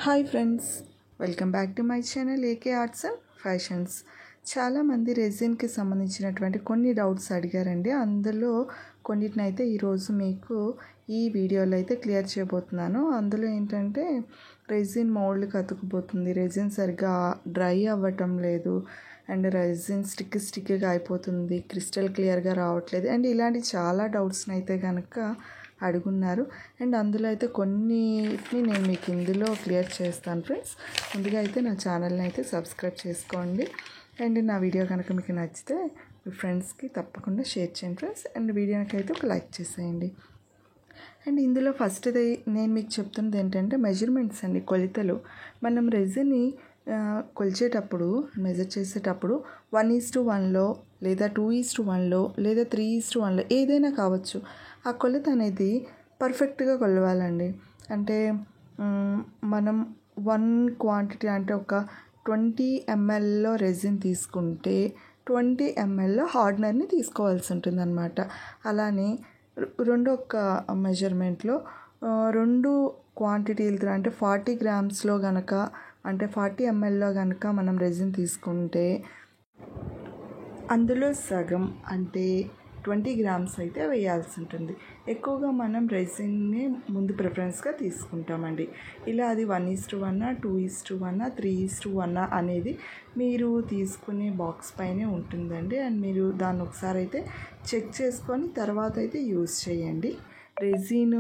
Hi friends, welcome back to my channel AK arts and fashions. చాలామంది రెజిన్కి సంబంధించినటువంటి కొన్ని doubts అడిగారండి. అందులో కొన్నిటిని అయితే ఈరోజు మీకు ఈ వీడియోలో అయితే క్లియర్ చేయబోతున్నాను. అందులో ఏంటంటే రెజిన్ మౌల్డ్కి అతుకుపోతుంది, రెజిన్ సరిగ్గా డ్రై అవ్వటం లేదు, అండ్ రెజిన్ స్టిక్గా అయిపోతుంది, క్రిస్టల్ క్లియర్గా రావట్లేదు, అండ్ ఇలాంటి చాలా డౌట్స్ని అయితే కనుక అడుగున్నారు. అండ్ అందులో అయితే కొన్నిటిని నేను మీకు ఇందులో క్లియర్ చేస్తాను ఫ్రెండ్స్. ముందుగా అయితే నా ఛానల్ని అయితే సబ్స్క్రైబ్ చేసుకోండి. అండ్ నా వీడియో కనుక మీకు నచ్చితే మీ ఫ్రెండ్స్కి తప్పకుండా షేర్ చేయండి ఫ్రెండ్స్. అండ్ వీడియోకి అయితే ఒక లైక్ చేసేయండి. అండ్ ఇందులో ఫస్ట్ది నేను మీకు చెప్తున్నది ఏంటంటే మెజర్మెంట్స్ అండి, కొలతలు. మనం రెజిన్ని కొలిచేటప్పుడు, మెజర్ చేసేటప్పుడు 1:1లో లేదా 2:1లో లేదా 3:1లో ఏదైనా కావచ్చు. ఆ కొలత అనేది పర్ఫెక్ట్గా కొలవాలండి. అంటే మనం 1 క్వాంటిటీ అంటే ఒక 20 mlలో రెజిన్ తీసుకుంటే 20 mlలో హార్డ్నర్ని తీసుకోవాల్సి ఉంటుంది అన్నమాట. అలానే ఒక మెజర్మెంట్లో 2 క్వాంటిటీలతో అంటే 40 గ్రామ్స్లో కనుక అంటే 40 mlలో కనుక మనం రెజిన్ తీసుకుంటే అందులో సగం అంటే 20 గ్రామ్స్ అయితే వేయాల్సి ఉంటుంది. ఎక్కువగా మనం రెజిన్ని ముందు ప్రిఫరెన్స్గా తీసుకుంటామండి. ఇలా అది 1:1, 2:1, 3:1 అనేది మీరు తీసుకునే బాక్స్ పైనే ఉంటుందండి. అండ్ మీరు దాన్ని ఒకసారి అయితే చెక్ చేసుకొని తర్వాత అయితే యూజ్ చేయండి. రెజిన్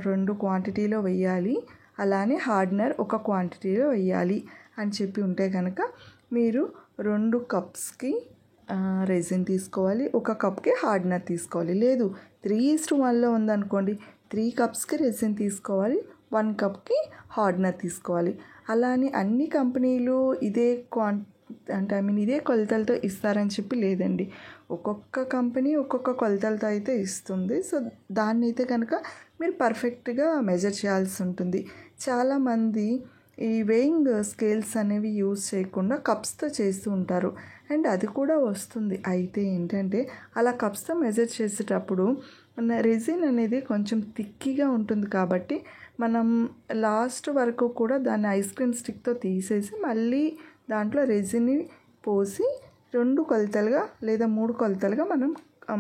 2 క్వాంటిటీలో వేయాలి, అలానే హార్డ్నర్ 1 క్వాంటిటీలో వేయాలి అని చెప్పి ఉంటే కనుక మీరు 2 కప్స్కి రెజిన్ తీసుకోవాలి, 1 కప్కి హార్డ్నర్ తీసుకోవాలి. లేదు 3:1లో ఉందనుకోండి, 3 కప్స్కి రెజిన్ తీసుకోవాలి, 1 కప్కి హార్డ్నర్ తీసుకోవాలి. అలానే అన్ని కంపెనీలు ఇదే ఇదే కొలతలతో ఇస్తారని చెప్పి లేదండి. ఒక్కొక్క కంపెనీ ఒక్కొక్క కొలతలతో అయితే ఇస్తుంది. సో దాన్ని అయితే కనుక మీరు పర్ఫెక్ట్గా మెజర్ చేయాల్సి ఉంటుంది. చాలామంది ఈ వేయింగ్ స్కేల్స్ అనేవి యూజ్ చేయకుండా కప్స్తో చేస్తూ ఉంటారు. అండ్ అది కూడా వస్తుంది. అయితే ఏంటంటే అలా కప్స్తో మెజర్ చేసేటప్పుడు రెజిన్ అనేది కొంచెం థిక్గా ఉంటుంది కాబట్టి మనం లాస్ట్ వరకు కూడా దాన్ని ఐస్ క్రీమ్ స్టిక్తో తీసేసి మళ్ళీ దాంట్లో రెజిన్ని పోసి 2 కొలతలుగా లేదా 3 కొలతలుగా మనం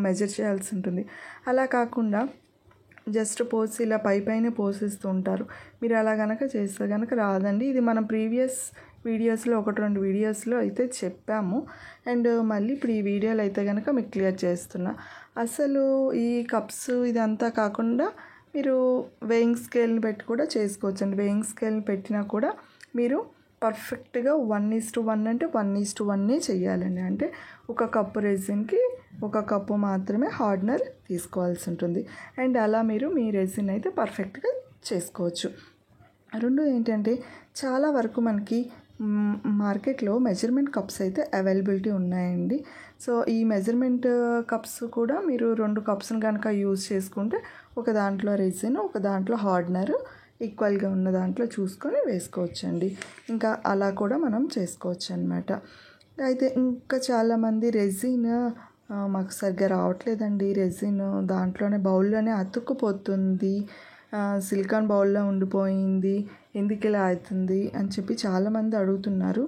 మెజర్ చేయాల్సి ఉంటుంది. అలా కాకుండా జస్ట్ పోసి ఇలా పైన పోసేస్తూ ఉంటారు. మీరు అలా కనుక చేస్తే కనుక రాదండి. ఇది మనం ప్రీవియస్ వీడియోస్లో 1-2 వీడియోస్లో అయితే చెప్పాము. అండ్ మళ్ళీ ఇప్పుడు ఈ వీడియోలో అయితే కనుక మీకు క్లియర్ చేస్తున్నా. అసలు ఈ కప్స్ ఇదంతా కాకుండా మీరు వేయింగ్ స్కేల్ని పెట్టి కూడా చేసుకోవచ్చండి. వేయింగ్ స్కేల్ని పెట్టినా కూడా మీరు పర్ఫెక్ట్గా 1:1 అంటే 1:1 చేయాలండి. అంటే 1 కప్పు రెజిన్కి 1 కప్పు మాత్రమే హార్డ్నర్ తీసుకోవాల్సి ఉంటుంది. అండ్ అలా మీరు మీ రెజిన్ అయితే పర్ఫెక్ట్గా చేసుకోవచ్చు. రెండు ఏంటంటే చాలా వరకు మనకి మార్కెట్లో మెజర్మెంట్ కప్స్ అయితే అవైలబిలిటీ ఉన్నాయండి. సో ఈ మెజర్మెంట్ కప్స్ కూడా మీరు 2 కప్స్ని కనుక యూజ్ చేసుకుంటే ఒక దాంట్లో రెజిన్, ఒక దాంట్లో హార్డ్నర్ ఈక్వల్గా ఉన్న దాంట్లో చూసుకొని వేసుకోవచ్చండి. ఇంకా అలా కూడా మనం చేసుకోవచ్చు అన్నమాట. అయితే ఇంకా చాలామంది రెజిన్ మాకు సరిగ్గా రావట్లేదండి, రెజిన్ దాంట్లోనే బౌల్లోనే అతుక్కుపోతుంది, సిలికాన్ బౌల్లో ఉండిపోయింది, ఎందుకు ఇలా అవుతుంది అని చెప్పి చాలామంది అడుగుతున్నారు.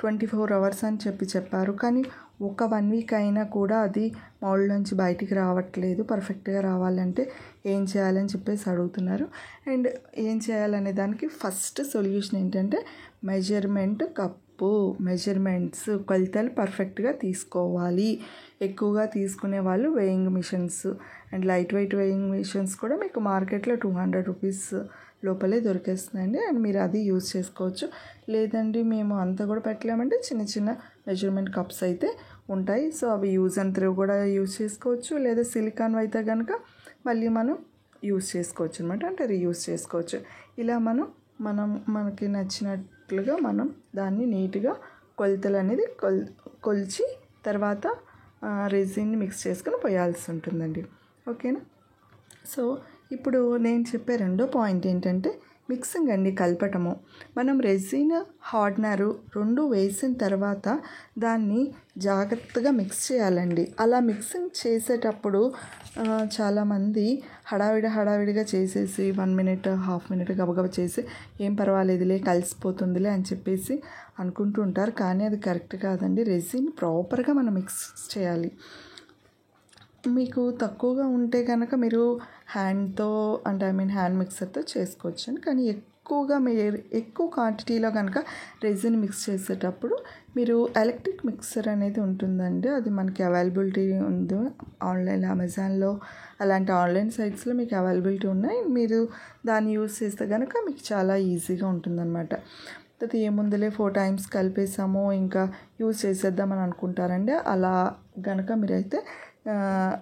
24 hours అని చెప్పారు. కానీ ఒక 1 week అయినా కూడా అది మౌల్డ్ నుంచి బయటికి రావట్లేదు. పర్ఫెక్ట్గా రావాలంటే ఏం చేయాలని చెప్పేసి అడుగుతున్నారు. అండ్ ఏం చేయాలనే దానికి ఫస్ట్ సొల్యూషన్ ఏంటంటే మెజర్మెంట్స్ కొలతలు పర్ఫెక్ట్గా తీసుకోవాలి. ఎక్కువగా తీసుకునే వాళ్ళు weighing machines and light weight weighing machines కూడా మీకు మార్కెట్లో 200 రూపీస్ లోపలే దొరికేస్తుందండి. అండ్ మీరు అది యూజ్ చేసుకోవచ్చు. లేదండి మేము అంతా కూడా పెట్టలేమంటే చిన్న చిన్న మెజర్మెంట్ కప్స్ అయితే ఉంటాయి. సో అవి యూజ్ అండ్ త్రో కూడా యూజ్ చేసుకోవచ్చు. లేదా సిలికాన్ అయితే కనుక మళ్ళీ మనం యూజ్ చేసుకోవచ్చు అనమాట, అంటే రీయూజ్ చేసుకోవచ్చు. ఇలా మనకి నచ్చినట్లుగా మనం దాన్ని నీట్గా కొలతలు అనేది కొలిచి తర్వాత రెజిన్ని మిక్స్ చేసుకొని పోయాల్సి ఉంటుందండి. ఓకేనా? సో ఇప్పుడు నేను చెప్పే రెండో పాయింట్ ఏంటంటే మిక్సింగ్ అండి, కలపటము. మనం రెజిన్ హార్డ్నరు రెండు వేసిన తర్వాత దాన్ని జాగ్రత్తగా మిక్స్ చేయాలండి. అలా మిక్సింగ్ చేసేటప్పుడు చాలామంది హడావిడిగా చేసేసి 1 మినిట్ హాఫ్ మినిట్ గబగబా చేసి ఏం పర్వాలేదులే కలిసిపోతుందిలే అని చెప్పేసి అనుకుంటూ ఉంటారు. కానీ అది కరెక్ట్ కాదండి. రెజిన్ ప్రాపర్గా మనం మిక్స్ చేయాలి. మీకు తక్కువగా ఉంటే కనుక మీరు హ్యాండ్తో అంటే హ్యాండ్ మిక్సర్తో చేసుకోవచ్చు. కానీ మీరు ఎక్కువ క్వాంటిటీలో కనుక రెజిన్ మిక్స్ చేసేటప్పుడు మీరు ఎలక్ట్రిక్ మిక్సర్ అనేది ఉంటుందండి. అది మనకి అవైలబిలిటీ ఉంది ఆన్లైన్, అమెజాన్లో అలాంటి ఆన్లైన్ సైట్స్లో మీకు అవైలబిలిటీ ఉన్నాయి. మీరు దాన్ని యూజ్ చేస్తే కనుక మీకు చాలా ఈజీగా ఉంటుందన్నమాట. అది ఏముందులే 4 టైమ్స్ కలిపేసాము ఇంకా యూజ్ చేసేద్దామని అనుకుంటారండి. అలా కనుక మీరైతే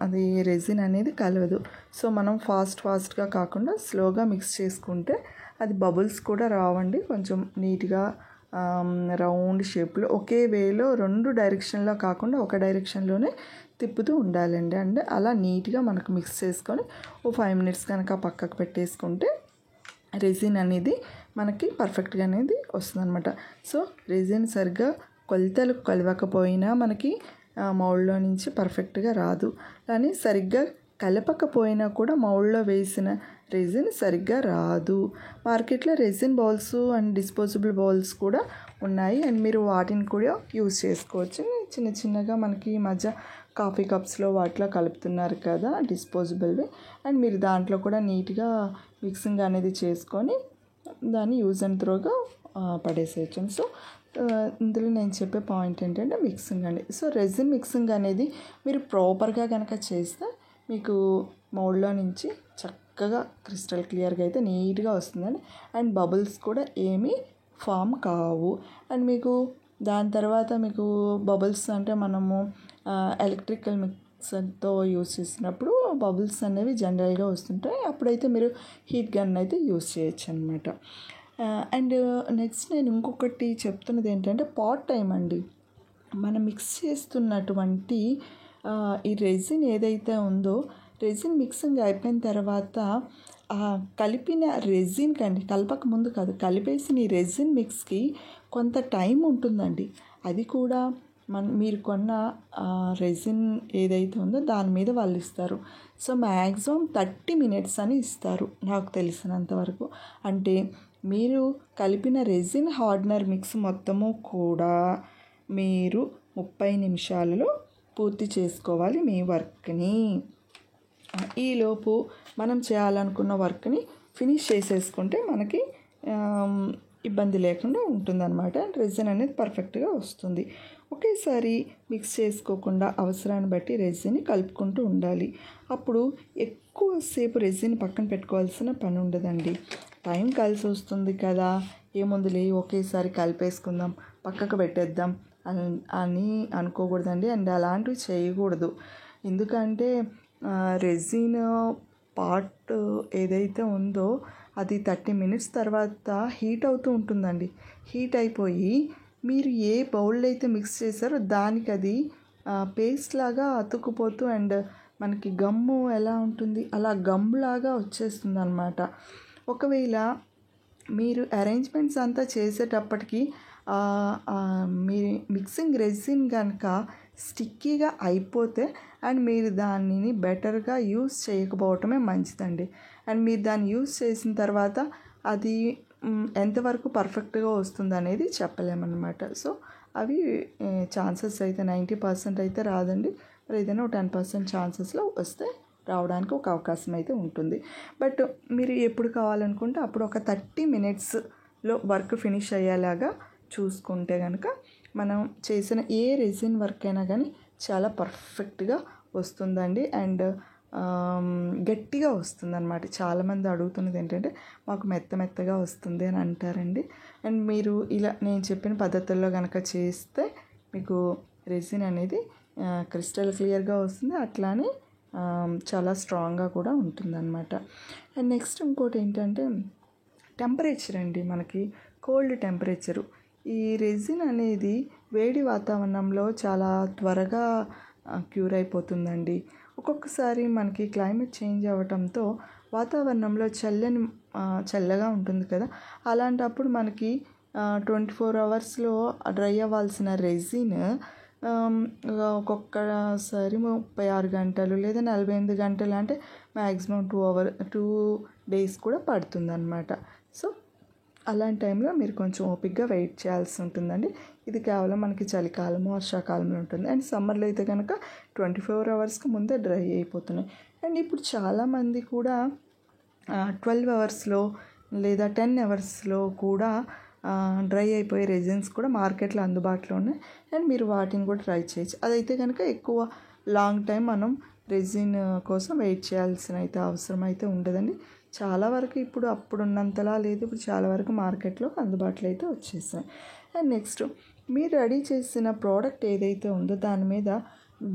అది రెజిన్ అనేది కలవదు. సో మనం ఫాస్ట్గా కాకుండా స్లోగా మిక్స్ చేసుకుంటే అది బబుల్స్ కూడా రావండి. కొంచెం నీట్గా రౌండ్ షేప్లో ఒకే వేలో 2 డైరెక్షన్లో కాకుండా ఒక డైరెక్షన్లోనే తిప్పుతూ ఉండాలండి. అంటే అలా నీట్గా మనకు మిక్స్ చేసుకొని 5 మినిట్స్ కనుక పక్కకు పెట్టేసుకుంటే రెజిన్ అనేది మనకి పర్ఫెక్ట్గా అనేది వస్తుందన్నమాట. సో రెజిన్ సరిగ్గా కొలతలు కలవకపోయినా మనకి మౌల్డ్లో నుంచి పర్ఫెక్ట్గా రాదు. కానీ సరిగ్గా కలపకపోయినా కూడా మౌల్డ్లో వేసిన రెజిన్ సరిగ్గా రాదు. మార్కెట్లో resin bowls and disposable bowls కూడా ఉన్నాయి అండ్ మీరు వాటిని కూడా యూజ్ చేసుకోవచ్చు. చిన్నగా మనకి ఈ మధ్య కాఫీ కప్స్లో వాటిలో కలుపుతున్నారు కదా డిస్పోజబుల్వి. అండ్ మీరు దాంట్లో కూడా నీట్గా మిక్సింగ్ అనేది చేసుకొని దాన్ని యూజ్ అండ్ త్రోగా పడేసేయచ్చు. సో ఇందులో నేను చెప్పే పాయింట్ ఏంటంటే మిక్సింగ్ అండి. సో రెజిన్ మిక్సింగ్ అనేది మీరు ప్రాపర్గా కనుక చేస్తే మీకు మౌల్డ్లో నుంచి చక్కగా క్రిస్టల్ క్లియర్గా అయితే నీట్గా వస్తుందండి. అండ్ బబుల్స్ కూడా ఏమీ ఫామ్ కావు. అండ్ మీకు దాని తర్వాత మీకు బబుల్స్ అంటే మనము ఎలక్ట్రికల్ మిక్సర్తో యూజ్ చేసినప్పుడు బబుల్స్ అనేవి జనరల్గా వస్తుంటాయి. అప్పుడైతే మీరు హీట్ గన్ అయితే యూజ్ చేయొచ్చు అనమాట. అండ్ నెక్స్ట్ నేను ఇంకొకటి చెప్తున్నది ఏంటంటే పాట్ టైం అండి. మనం మిక్స్ చేస్తున్నటువంటి ఈ రెజిన్ ఏదైతే ఉందో రెజిన్ మిక్సింగ్ అయిపోయిన తర్వాత కలిపిన రెజిన్ కండి, కలపక ముందు కాదు, కలిపేసిన ఈ రెజిన్ మిక్స్కి కొంత టైం ఉంటుందండి. అది కూడా మీరు కొన్న రెజిన్ ఏదైతే ఉందో దాని మీద వాళ్ళు ఇస్తారు. సో మ్యాక్సిమం 30 మినిట్స్ అని ఇస్తారు నాకు తెలిసినంత వరకు. అంటే మీరు కలిపిన రెజిన్ హార్డ్నర్ మిక్స్ మొత్తము కూడా మీరు 30 నిమిషాలలో పూర్తి చేసుకోవాలి మీ వర్క్ని. ఈలోపు మనం చేయాలనుకున్న వర్క్ని ఫినిష్ చేసేసుకుంటే మనకి ఇబ్బంది లేకుండా ఉంటుందన్నమాట. రెజిన్ అనేది పర్ఫెక్ట్గా వస్తుంది. ఒకేసారి మిక్స్ చేసుకోకుండా అవసరాన్ని బట్టి రెజిన్ని కలుపుకుంటూ ఉండాలి. అప్పుడు ఎక్కువసేపు రెజిన్ పక్కన పెట్టుకోవాల్సిన పని ఉండదండి. టైం కలిసి వస్తుంది కదా, ఏముందులే ఒకేసారి కలిపేసుకుందాం పక్కకు పెట్టేద్దాం అని అనుకోకూడదండి. అండ్ అలాంటివి చేయకూడదు. ఎందుకంటే రెజిన్ పార్ట్ ఏదైతే ఉందో అది 30 మినిట్స్ తర్వాత హీట్ అవుతూ ఉంటుందండి. హీట్ అయిపోయి మీరు ఏ బౌల్లో అయితే మిక్స్ చేశారో దానికి అది పేస్ట్ లాగా అతుక్కుపోతూ అండ్ మనకి గమ్ము ఎలా ఉంటుంది అలా గమ్లాగా వచ్చేస్తుంది అన్నమాట. ఒకవేళ మీరు అరేంజ్మెంట్స్ అంతా చేసేటప్పటికి మీ మిక్సింగ్ రెజిన్ కనుక స్టిక్కీగా అయిపోతే అండ్ మీరు దానిని బెటర్గా యూస్ చేయకపోవటమే మంచిదండి. అండ్ మీరు దాన్ని యూస్ చేసిన తర్వాత అది ఎంతవరకు పర్ఫెక్ట్గా వస్తుంది అనేది చెప్పలేమన్నమాట. సో అవి ఛాన్సెస్ అయితే 90% అయితే రాదండి. మరి ఏదైనా 10% ఛాన్సెస్లో వస్తే రావడానికి ఒక అవకాశం అయితే ఉంటుంది. బట్ మీరు ఎప్పుడు కావాలనుకుంటే అప్పుడు ఒక 30 మినిట్స్లో వర్క్ ఫినిష్ అయ్యేలాగా చూసుకుంటే కనుక మనం చేసిన ఏ రెజిన్ వర్క్ అయినా కానీ చాలా పర్ఫెక్ట్గా వస్తుందండి. అండ్ గట్టిగా వస్తుందన్నమాట. చాలామంది అడుగుతున్నది ఏంటంటే మాకు మెత్తగా వస్తుంది అని అంటారండి. అండ్ మీరు ఇలా నేను చెప్పిన పద్ధతుల్లో కనుక చేస్తే మీకు రెజిన్ అనేది క్రిస్టల్ క్లియర్గా వస్తుంది. అట్లానే చాలా స్ట్రాంగ్గా కూడా ఉంటుందన్నమాట. అండ్ నెక్స్ట్ ఇంకోటి ఏంటంటే టెంపరేచర్ అండి. మనకి కోల్డ్ టెంపరేచరు ఈ రెజిన్ అనేది వేడి వాతావరణంలో చాలా త్వరగా క్యూర్ అయిపోతుందండి. ఒక్కొక్కసారి మనకి క్లైమేట్ చేంజ్ అవ్వటంతో వాతావరణంలో చల్లగా ఉంటుంది కదా, అలాంటప్పుడు మనకి 24 అవర్స్లో డ్రై అవ్వాల్సిన రెజిన్ ఒక్కొక్కసారి 36 గంటలు లేదా 48 గంటలు, అంటే మ్యాక్సిమం 2 డేస్ కూడా పడుతుందన్నమాట. సో అలాంటి టైంలో మీరు కొంచెం ఓపిక్గా వెయిట్ చేయాల్సి ఉంటుందండి. ఇది కేవలం మనకి చలికాలము, వర్షాకాలంలో ఉంటుంది. అండ్ సమ్మర్లో అయితే కనుక 24 అవర్స్కి ముందే డ్రై అయిపోతున్నాయి. అండ్ ఇప్పుడు చాలామంది కూడా 12 అవర్స్లో లేదా 10 అవర్స్లో కూడా డ్రై అయిపోయే రెజిన్స్ కూడా మార్కెట్లో అందుబాటులో ఉన్నాయి. అండ్ మీరు వాటిని కూడా ట్రై చేయొచ్చు. అదైతే కనుక ఎక్కువ లాంగ్ టైం మనం రెజిన్ కోసం వెయిట్ చేయాల్సిన అయితే అవసరం అయితే ఉండదండి. చాలా వరకు ఇప్పుడు అప్పుడున్నంతలా లేదు, ఇప్పుడు చాలా వరకు మార్కెట్లో అందుబాటులో అయితే వచ్చేసాయి. అండ్ నెక్స్ట్, మీరు రెడీ చేసిన ప్రోడక్ట్ ఏదైతే ఉందో దాని మీద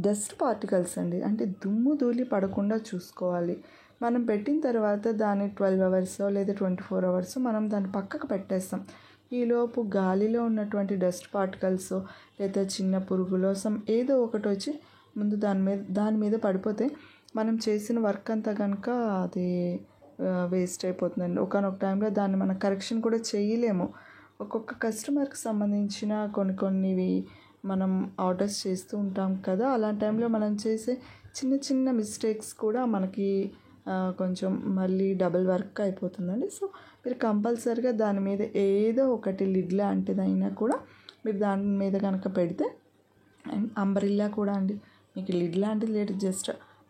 డస్ట్ పార్టికల్స్ అండి, అంటే దుమ్ము ధూళి పడకుండా చూసుకోవాలి. మనం పెట్టిన తర్వాత దాన్ని 12 అవర్స్ లేదా 24 అవర్స్ మనం దాన్ని పక్కకు పెట్టేస్తాం. ఈలోపు గాలిలో ఉన్నటువంటి డస్ట్ పార్టికల్స్ లేదా చిన్న పురుగులో ఏదో ఒకటి వచ్చి ముందు దాని మీద పడిపోతే మనం చేసిన వర్క్ అంతా కనుక అది వేస్ట్ అయిపోతుందండి. ఒకనొక టైంలో దాన్ని మనం కరెక్షన్ కూడా చేయలేము. ఒక్కొక్క కస్టమర్కి సంబంధించిన కొన్నివి మనం ఆర్డర్స్ చేస్తూ ఉంటాం కదా, అలాంటి టైంలో మనం చేసే చిన్న మిస్టేక్స్ కూడా మనకి కొంచెం మళ్ళీ డబుల్ వర్క్ అయిపోతుందండి. సో మీరు కంపల్సరీగా దాని మీద ఏదో ఒకటి లిడ్ లాంటిదైనా కూడా మీరు దాని మీద కనుక పెడితే, అండ్ అంబ్రిల్లా కూడా అండి, మీకు లిడ్ లాంటిది లేదు, జస్ట్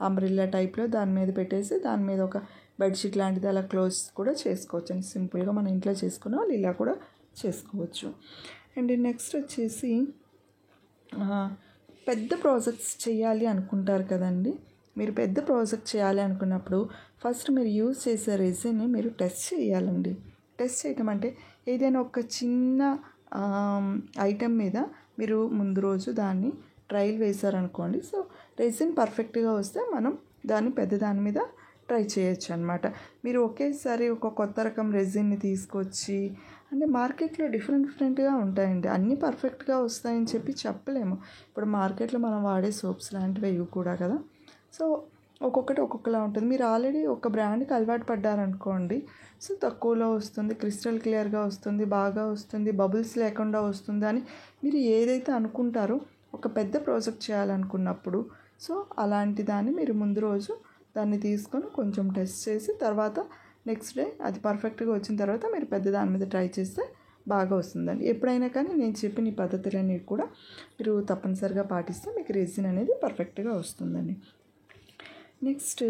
అంబ్రిల్లా టైప్లో దాని మీద పెట్టేసి దాని మీద ఒక బెడ్షీట్ లాంటిది అలా క్లోజ్ కూడా చేసుకోవచ్చు అండి. సింపుల్గా మన ఇంట్లో చేసుకునే వాళ్ళు ఇలా కూడా చేసుకోవచ్చు. అండ్ నెక్స్ట్ వచ్చేసి పెద్ద ప్రాజెక్ట్స్ చేయాలి అనుకుంటారు కదండి. మీరు పెద్ద ప్రాజెక్ట్ చేయాలి అనుకున్నప్పుడు ఫస్ట్ మీరు యూజ్ చేసే రెజిన్ని మీరు టెస్ట్ చేయాలండి. టెస్ట్ చేయటం అంటే ఏదైనా ఒక చిన్న ఐటెం మీద మీరు ముందు రోజు దాన్ని ట్రయల్ వేశారనుకోండి. సో రెజిన్ పర్ఫెక్ట్గా వస్తే మనం దాని మీద ట్రై చేయొచ్చు అనమాట. మీరు ఒకేసారి ఒక కొత్త రకం రెజిన్ని తీసుకొచ్చి, అంటే మార్కెట్లో డిఫరెంట్గా ఉంటాయండి, అన్నీ పర్ఫెక్ట్గా వస్తాయని చెప్పలేము. ఇప్పుడు మార్కెట్లో మనం వాడే సోప్స్ లాంటివి ఇవి కూడా కదా, సో ఒక్కొక్కటి ఒక్కొక్కలా ఉంటుంది. మీరు ఆల్రెడీ ఒక బ్రాండ్కి అలవాటు పడ్డారనుకోండి, సో తక్కువలో వస్తుంది, క్రిస్టల్ క్లియర్గా వస్తుంది, బాగా వస్తుంది, బబుల్స్ లేకుండా వస్తుంది అని మీరు ఏదైతే అనుకుంటారో ఒక పెద్ద ప్రాజెక్ట్ చేయాలనుకున్నప్పుడు, సో అలాంటి దాన్ని మీరు ముందు రోజు దాన్ని తీసుకొని కొంచెం టెస్ట్ చేసి తర్వాత నెక్స్ట్ డే అది పర్ఫెక్ట్గా వచ్చిన తర్వాత మీరు పెద్ద దాని మీద ట్రై చేస్తే బాగా వస్తుందండి. ఎప్పుడైనా కానీ నేను చెప్పిన ఈ పద్ధతులన్నీ కూడా మీరు తప్పనిసరిగా పాటిస్తే మీకు రెజిన్ అనేది పర్ఫెక్ట్గా వస్తుందండి. నెక్స్ట్,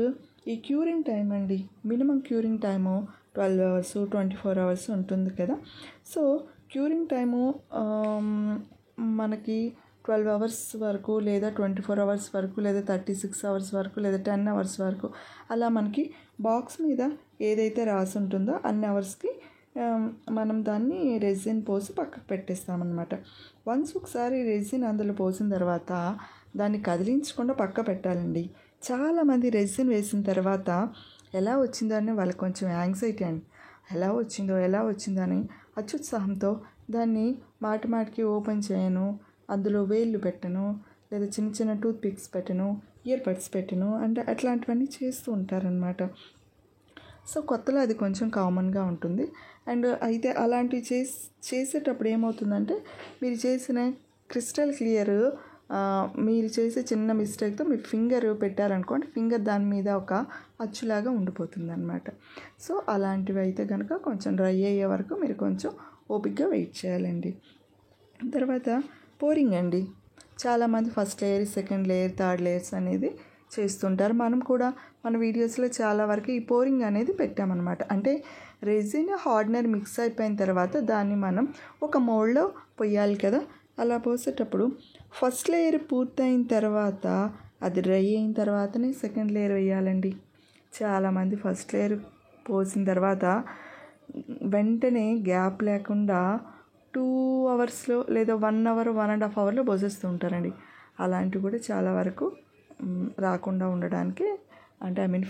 ఈ క్యూరింగ్ టైం అండి, minimum curing time 12 hours 24 hours ఉంటుంది కదా. సో క్యూరింగ్ టైము మనకి 12 అవర్స్ వరకు లేదా 24 అవర్స్ వరకు లేదా 36 అవర్స్ వరకు లేదా 10 అవర్స్ వరకు అలా మనకి బాక్స్ మీద ఏదైతే రాసి ఉంటుందో అన్ని అవర్స్కి మనం దాన్ని రెజిన్ పోసి పక్కకు పెట్టేస్తామన్నమాట. వన్స్ ఒకసారి రెజిన్ అందులో పోసిన తర్వాత దాన్ని కదిలించకుండా పక్క పెట్టాలండి. చాలామంది రెజిన్ వేసిన తర్వాత ఎలా వచ్చిందో అని వాళ్ళకి కొంచెం యాంగ్జైటీ అండి, ఎలా వచ్చిందో అని అత్యుత్సాహంతో దాన్ని మాటికి ఓపెన్ చేయను, అందులో వేళ్ళు పెట్టను, లేదా చిన్న టూత్ పిక్స్ పెట్టను, ఇయర్ బడ్స్ పెట్టను, అంటే అట్లాంటివన్నీ చేస్తూ ఉంటారనమాట. సో కొత్తలో అది కొంచెం కామన్గా ఉంటుంది. అండ్ అయితే అలాంటివి చేసేటప్పుడు ఏమవుతుందంటే, మీరు చేసిన క్రిస్టల్ క్లియర్ మీరు చేసే చిన్న మిస్టేక్తో మీ ఫింగర్ పెట్టారనుకోండి, ఫింగర్ దాని మీద ఒక అచ్చులాగా ఉండిపోతుంది అనమాట. సో అలాంటివి అయితే కనుక కొంచెం డ్రై అయ్యే వరకు మీరు కొంచెం ఓపిక్గా వెయిట్ చేయాలండి. తర్వాత పోరింగ్ అండి, చాలామంది first layer, second layer, third layers అనేది చేస్తుంటారు. మనం కూడా మన వీడియోస్లో చాలా వరకు ఈ పోరింగ్ అనేది పెట్టామన్నమాట. అంటే రెజిన్ హార్డ్నర్ మిక్స్ అయిపోయిన తర్వాత దాన్ని మనం ఒక మోల్డ్లో పొయ్యాలి కదా. అలా పోసేటప్పుడు ఫస్ట్ లేయర్ పూర్తయిన తర్వాత అది డ్రై అయిన తర్వాతనే సెకండ్ లేయర్ వేయాలండి. చాలామంది ఫస్ట్ లేయర్ పోసిన తర్వాత వెంటనే గ్యాప్ లేకుండా 2 అవర్స్లో లేదా 1 అవర్ 1.5 అవర్లో పోసేస్తూ ఉంటారండి. అలాంటివి కూడా చాలా వరకు రాకుండా ఉండడానికి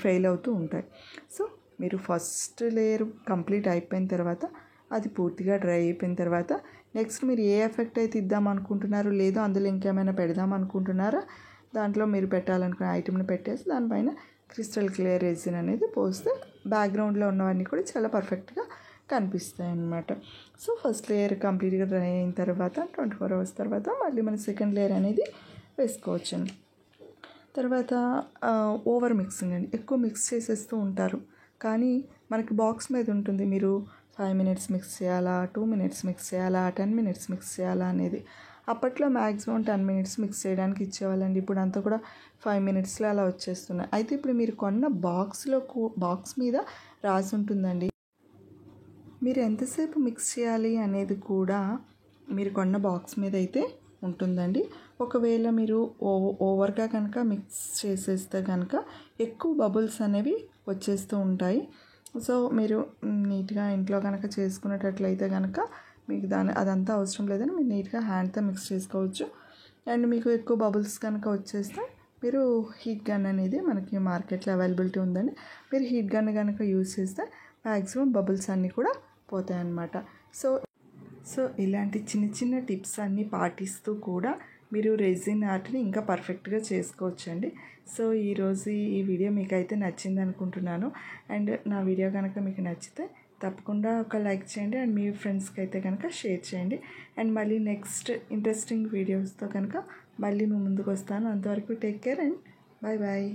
ఫెయిల్ అవుతూ ఉంటాయి. సో మీరు ఫస్ట్ లేయర్ కంప్లీట్ అయిపోయిన తర్వాత అది పూర్తిగా డ్రై అయిపోయిన తర్వాత నెక్స్ట్ మీరు ఏ ఎఫెక్ట్ అయితే ఇద్దాం అనుకుంటున్నారో, లేదో అందులో ఇంకేమైనా పెడదాం అనుకుంటున్నారా, దాంట్లో మీరు పెట్టాలనుకునే ఐటెంని పెట్టేసి దానిపైన క్రిస్టల్ క్లియర్ రెజిన్ అనేది పోస్తే బ్యాక్గ్రౌండ్లో ఉన్నవన్నీ కూడా చాలా పర్ఫెక్ట్గా కనిపిస్తాయి అన్నమాట. సో ఫస్ట్ లేయర్ కంప్లీట్గా డ్రై అయిన తర్వాత 24 hours తర్వాత మళ్ళీ మన సెకండ్ లేయర్ అనేది వేసుకోవచ్చండి. తర్వాత ఓవర్ మిక్సింగ్ అండి, ఎక్కువ మిక్స్ చేసేస్తూ ఉంటారు. కానీ మనకి బాక్స్ మీద ఉంటుంది మీరు 5 minutes మిక్స్ చేయాలా, 2 minutes మిక్స్ చేయాలా, 10 minutes మిక్స్ చేయాలా అనేది. అప్పట్లో మ్యాక్సిమం 10 minutes మిక్స్ చేయడానికి ఇచ్చేవాళ్ళండి. ఇప్పుడు అంతా కూడా 5 minutesలో అలా వచ్చేస్తున్నాయి. అయితే ఇప్పుడు మీరు కొన్న బాక్స్ మీద రాసి ఉంటుందండి, మీరు ఎంతసేపు మిక్స్ చేయాలి అనేది కూడా మీరు కొన్న బాక్స్ మీద అయితే ఉంటుందండి. ఒకవేళ మీరు ఓవర్గా కనుక మిక్స్ చేసేస్తే కనుక ఎక్కువ బబుల్స్ అనేవి వచ్చేస్తూ ఉంటాయి. సో మీరు నీట్గా ఇంట్లో కనుక చేసుకునేటట్లయితే కనుక మీకు అదంతా అవసరం లేదని మీరు నీట్గా హ్యాండ్తో మిక్స్ చేసుకోవచ్చు. అండ్ మీకు ఎక్కువ బబుల్స్ కనుక వచ్చేస్తే మీరు హీట్ గన్ అనేది మనకి మార్కెట్లో అవైలబిలిటీ ఉందండి. మీరు హీట్ గన్ కనుక యూజ్ చేస్తే మ్యాక్సిమం బబుల్స్ అన్నీ కూడా పోతాయి అన్నమాట. సో ఇలాంటి చిన్న చిన్న టిప్స్ అన్నీ పాటిస్తూ కూడా మీరు రెజిన్ ఆర్ట్ని ఇంకా పర్ఫెక్ట్గా చేసుకోవచ్చండి. సో ఈరోజు ఈ వీడియో మీకు అయితే నచ్చింది అనుకుంటున్నాను. అండ్ నా వీడియో కనుక మీకు నచ్చితే తప్పకుండా ఒక లైక్ చేయండి అండ్ మీ ఫ్రెండ్స్కి అయితే కనుక షేర్ చేయండి. అండ్ మళ్ళీ నెక్స్ట్ ఇంట్రెస్టింగ్ వీడియోస్తో కనుక మళ్ళీ మీ ముందుకు వస్తాను. అంతవరకు take care and bye bye.